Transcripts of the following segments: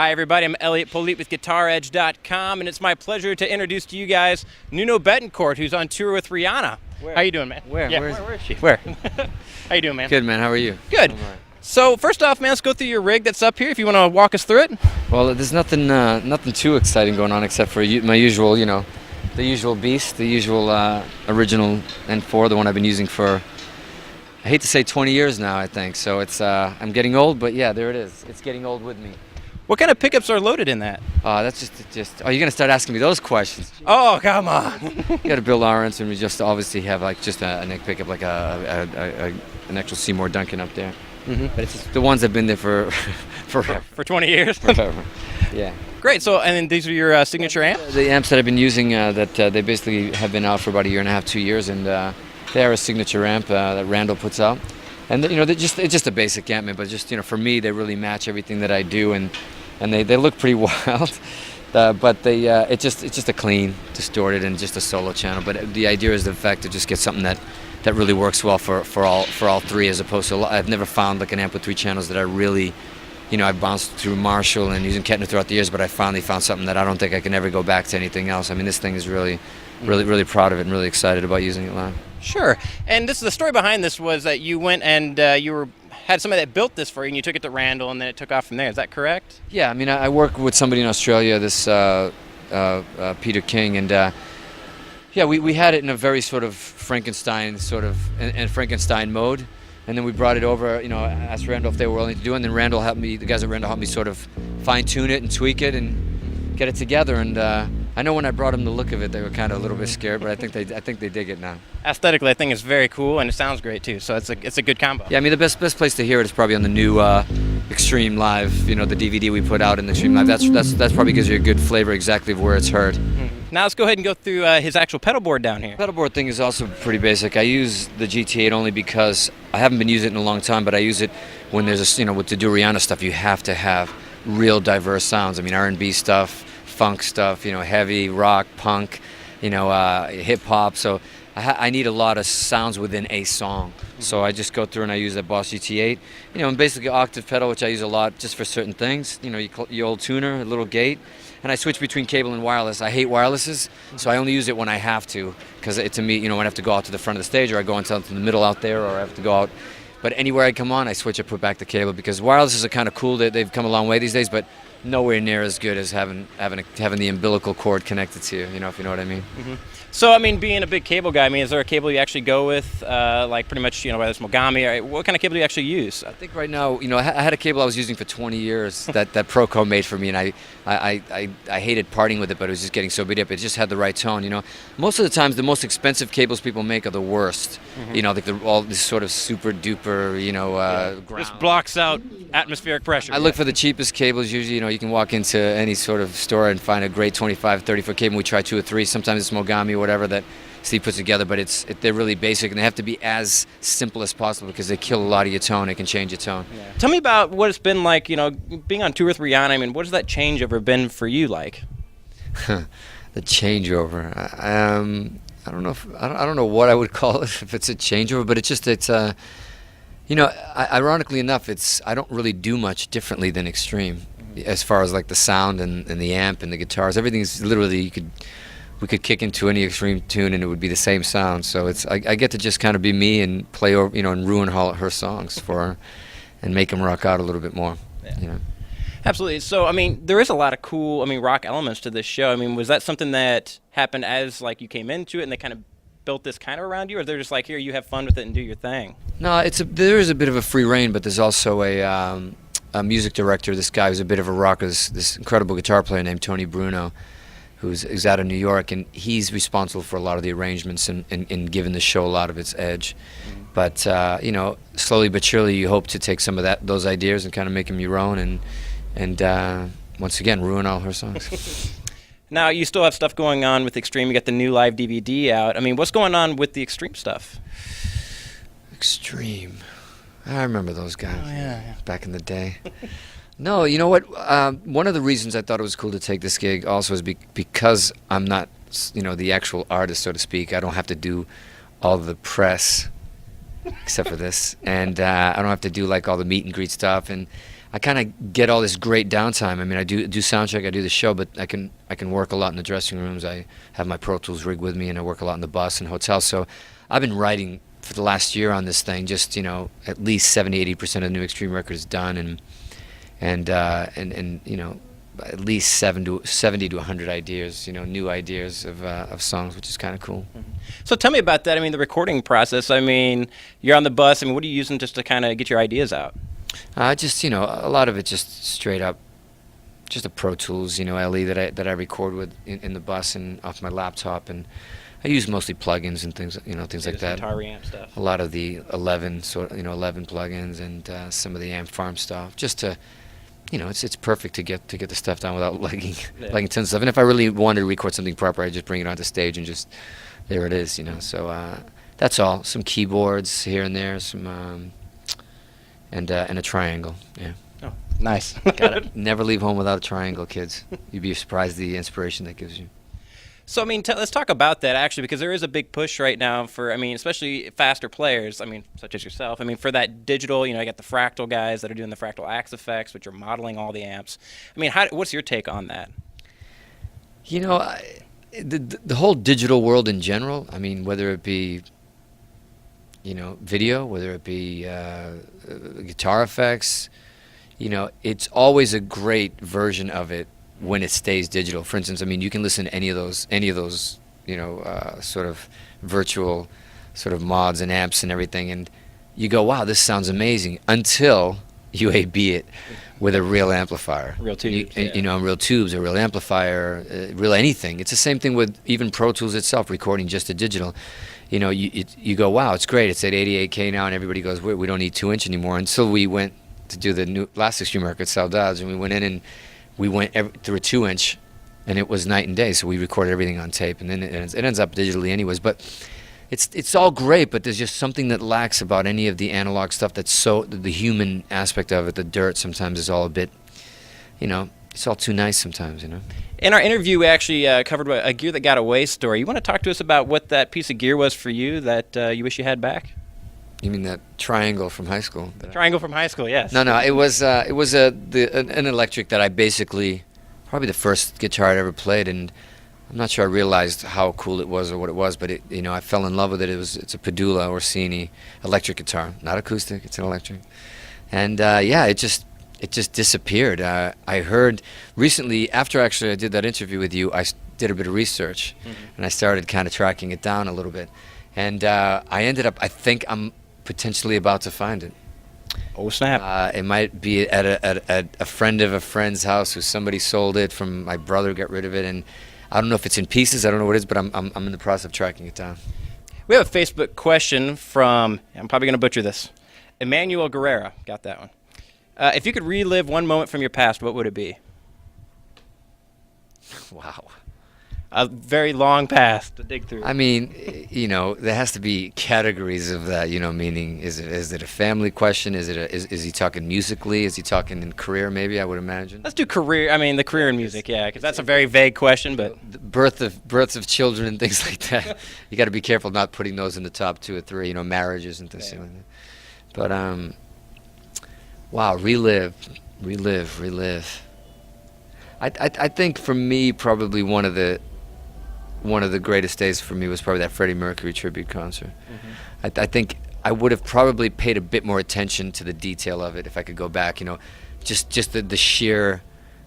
Hi everybody, I'm Elliot Polite with GuitarEdge.com, and it's my pleasure to introduce to you guys Nuno Bettencourt, who's on tour with Rihanna. Where? How you doing, man? Where? Yeah, Where is she? Where? How you doing, man? Good, man. How are you? Good. I'm all right. So first off, man, let's go through your rig that's up here if you want to walk us through it. Well, there's nothing too exciting going on except for my usual, the usual beast, the usual original N4, the one I've been using for, I hate to say 20 years now, I think. So it's, I'm getting old, but yeah, there it is. It's getting old with me. What kind of pickups are loaded in that? That's just. Oh, you're gonna start asking me those questions? Oh, come on. You got a Bill Lawrence, and we just obviously have like just a neck pickup, like an actual Seymour Duncan up there. Mm-hmm. But it's just the ones that've been there for forever. For 20 years? Forever. Yeah. Great. So, and then these are your signature amps? The amps that I've been using, that they basically have been out for about a year and a half, 2 years, and they are a signature amp that Randall puts out. And it's just a basic amp, but just for me, they really match everything that I do, and they look pretty wild. But it's just a clean, distorted, and just a solo channel. But the idea is the fact to just get something that really works well for all three, as opposed to I've never found like an amp with 3 channels that I really, I've bounced through Marshall and using Kettner throughout the years, but I finally found something that I don't think I can ever go back to anything else. I mean, this thing is really proud of it and really excited about using it live. Sure. And the story behind this was that you went and had somebody that built this for you, and you took it to Randall, and then it took off from there. Is that correct? Yeah, I mean, I work with somebody in Australia, this Peter King, and yeah, we had it in a very sort of Frankenstein and Frankenstein mode, and then we brought it over. Asked Randall if they were willing to do it, and then Randall helped me. The guys at Randall helped me sort of fine tune it and tweak it and get it together. And I know when I brought them the look of it, they were kind of a little bit scared, but I think they dig it now. Aesthetically, I think it's very cool, and it sounds great too. So it's a good combo. Yeah, I mean, the best place to hear it is probably on the new Extreme Live. The DVD we put out in the Extreme Live. That's probably gives you a good flavor exactly of where it's heard. Mm-hmm. Now let's go ahead and go through his actual pedal board down here. Pedal board thing is also pretty basic. I use the GT8 only because I haven't been using it in a long time, but I use it when there's to do Rihanna stuff. You have to have real diverse sounds. I mean, R&B stuff, funk stuff, heavy rock, punk, hip hop. So I need a lot of sounds within a song. So I just go through and I use that Boss GT8, and basically octave pedal, which I use a lot just for certain things. Your old tuner, a little gate. And I switch between cable and wireless. I hate wirelesses, so I only use it when I have to, because to me, when I have to go out to the front of the stage, or I go into the middle out there, or I have to go out. But anywhere I come on, I switch and put back the cable, because wirelesses are kind of cool. They've come a long way these days, but nowhere near as good as having the umbilical cord connected to you, if you know what I mean. Mm-hmm. So, I mean, being a big cable guy, is there a cable you actually go with, like pretty much, whether it's Mogami, or what kind of cable do you actually use? I think right now, I had a cable I was using for 20 years that Proco made for me, and I hated parting with it, but it was just getting so beat up. It just had the right tone, Most of the times, the most expensive cables people make are the worst. Mm-hmm. Like all this sort of super duper, ground. This blocks out atmospheric pressure. I look for the cheapest cables. Usually, you can walk into any sort of store and find a great 25, 30-foot cable. We try 2 or 3. Sometimes it's Mogami, whatever that Steve puts together, but they're really basic, and they have to be as simple as possible because they kill a lot of your tone. They can change your tone. Yeah. Tell me about what it's been like, being on tour with Rihanna. What has that changeover been for you like? The changeover. I don't know. I don't know what I would call it, if it's a changeover, but it's ironically enough, I don't really do much differently than Extreme, as far as like the sound and the amp and the guitars. Everything's literally we could kick into any Extreme tune and it would be the same sound. So I get to just kind of be me and play over, and ruin her songs for her and make them rock out a little bit more. Yeah. Absolutely. So, there is a lot of cool, rock elements to this show. Was that something that happened as like you came into it and they kind of built this kind of around you, or they're just like, here, you have fun with it and do your thing? No, there is a bit of a free reign, but there's also a music director, this guy who's a bit of a rocker, this incredible guitar player named Tony Bruno, who's out of New York, and he's responsible for a lot of the arrangements and giving the show a lot of its edge. Mm-hmm. But slowly but surely, you hope to take some of those ideas and kind of make them your own, and once again ruin all her songs. Now you still have stuff going on with Extreme. You got the new live DVD out. What's going on with the Extreme stuff? Extreme. I remember those guys. Oh, yeah. Back in the day. No, you know what? One of the reasons I thought it was cool to take this gig also is because I'm not, the actual artist, so to speak. I don't have to do all the press, except for this, and I don't have to do like all the meet and greet stuff. And I kind of get all this great downtime. I mean, I do sound check, I do the show, but I can work a lot in the dressing rooms. I have my Pro Tools rig with me, and I work a lot in the bus and hotels. So I've been writing for the last year on this thing. Just at least 70-80% of the new Extreme record is done, and at least 70 to 100 ideas, new ideas of songs, which is kind of cool. Mm-hmm. So tell me about that. I mean, the recording process. I mean, you're on the bus. I mean, what are you using just to kind of get your ideas out? Just a lot of it just straight up, just a Pro Tools, LE that I record with in the bus and off my laptop, and I use mostly plugins and things, things like that. Guitar reamp stuff. A lot of the 11 plugins and some of the amp farm stuff, just to, it's perfect to get the stuff done without lugging tons of stuff. And if I really wanted to record something proper, I just bring it onto stage and just there it is, So that's all. Some keyboards here and there, some. And a triangle, yeah. Oh, nice. Gotta never leave home without a triangle, kids. You'd be surprised the inspiration that gives you. So, I mean, let's talk about that, actually, because there is a big push right now for, especially faster players, such as yourself. For that digital, you got the fractal guys that are doing the fractal axe effects, which are modeling all the amps. What's your take on that? The whole digital world in general, whether it be video, whether it be guitar effects, it's always a great version of it when it stays digital. For instance, you can listen to any of those, sort of virtual sort of mods and amps and everything, and you go, wow, this sounds amazing, until you A/B it with a real amplifier. Real tubes. Real tubes, a real amplifier, real anything. It's the same thing with even Pro Tools itself, recording just a digital. You go, wow, it's great. It's at 88K now, and everybody goes, we don't need 2-inch anymore. Until we went to do the last Extreme record, Saudades, and we went in and we went through a 2-inch, and it was night and day. So we recorded everything on tape, and then it ends up digitally anyways. But it's all great, but there's just something that lacks about any of the analog stuff. That's so the human aspect of it, the dirt sometimes is all a bit, it's all too nice sometimes, In our interview, we actually covered a Gear That Got Away story. You want to talk to us about what that piece of gear was for you that you wish you had back? You mean that triangle from high school? The triangle from high school, yes. No, it was an electric that I basically, probably the first guitar I'd ever played, and I'm not sure I realized how cool it was or what it was, but I fell in love with it. It's a Padula Orsini electric guitar, not acoustic. It's an electric, and it just disappeared. I heard recently, after actually I did that interview with you, I did a bit of research, and I started kind of tracking it down a little bit, and I ended up, I think I'm potentially about to find it. Oh, snap. It might be at a friend of a friend's house, who somebody sold it from. My brother got rid of it, and I don't know if it's in pieces. I don't know what it is, but I'm in the process of tracking it down. We have a Facebook question from, I'm probably going to butcher this, Emmanuel Guerrera. Got that one. If you could relive one moment from your past, what would it be? Wow. A very long past to dig through. There has to be categories of that, meaning is it a family question? Is he talking musically? Is he talking in career, maybe, I would imagine? Let's do career. The career in music, yeah, because that's a very vague question, but... The births of children and things like that. You got to be careful not putting those in the top 2 or 3, marriages and things like that. But, wow, relive. I think for me, probably one of the greatest days for me was probably that Freddie Mercury tribute concert. I think I would have probably paid a bit more attention to the detail of it if I could go back. Just the sheer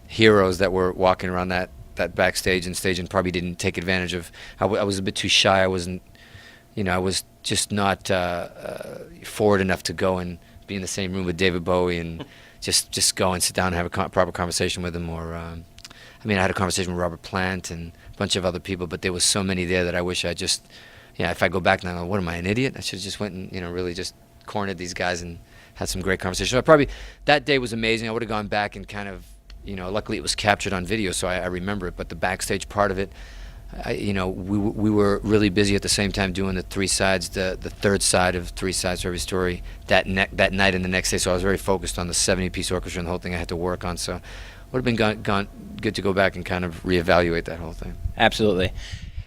heroes that were walking around that backstage and stage, and probably didn't take advantage of. I was a bit too shy. I wasn't, I was just not forward enough to go and be in the same room with David Bowie and just go and sit down and have a proper conversation with him. Or I had a conversation with Robert Plant and a bunch of other people, but there was so many there that I wish I just, if I go back now, what am I, an idiot? I should have just went and really just cornered these guys and had some great conversations. That day was amazing. I would have gone back and kind of, luckily it was captured on video, so I remember it. But the backstage part of it, we were really busy at the same time doing the 3 sides, the third side of 3 sides for every story that night and the next day. So I was very focused on the 70-piece orchestra and the whole thing I had to work on. So it would have been good to go back and kind of reevaluate that whole thing. Absolutely.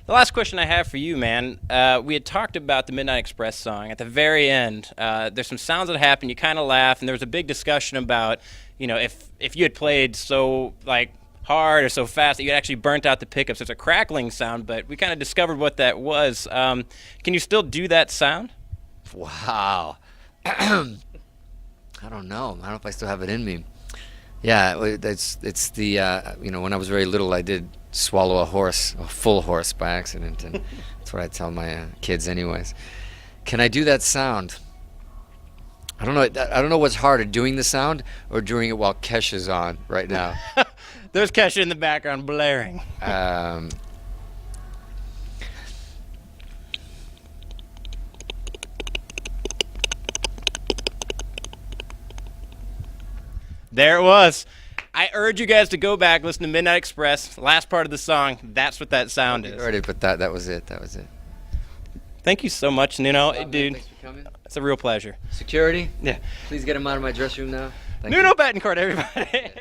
The last question I have for you, man, we had talked about the Midnight Express song. At the very end, there's some sounds that happen, you kind of laugh, and there was a big discussion about, you know, if you had played so, like, hard or so fast that you actually burnt out the pickups. It's a crackling sound, but we kind of discovered what that was. Can you still do that sound? Wow. I don't know. I don't know if I still have it in me. Yeah, it's the, you know, when I was very little, I did swallow a full horse by accident, and that's what I tell my kids anyways. Can I do that sound? I don't know. I don't know what's harder, doing the sound or doing it while Kesha's on right now. There's Kesha in the background blaring. There it was. I urge you guys to go back, listen to Midnight Express, last part of the song. That's what that sound is. Already, but that was it. That was it. Thank you so much, Nuno. Well, dude, thanks for coming. It's a real pleasure. Security? Yeah. Please get him out of my dress room now. Thank Nuno you. Bettencourt, everybody.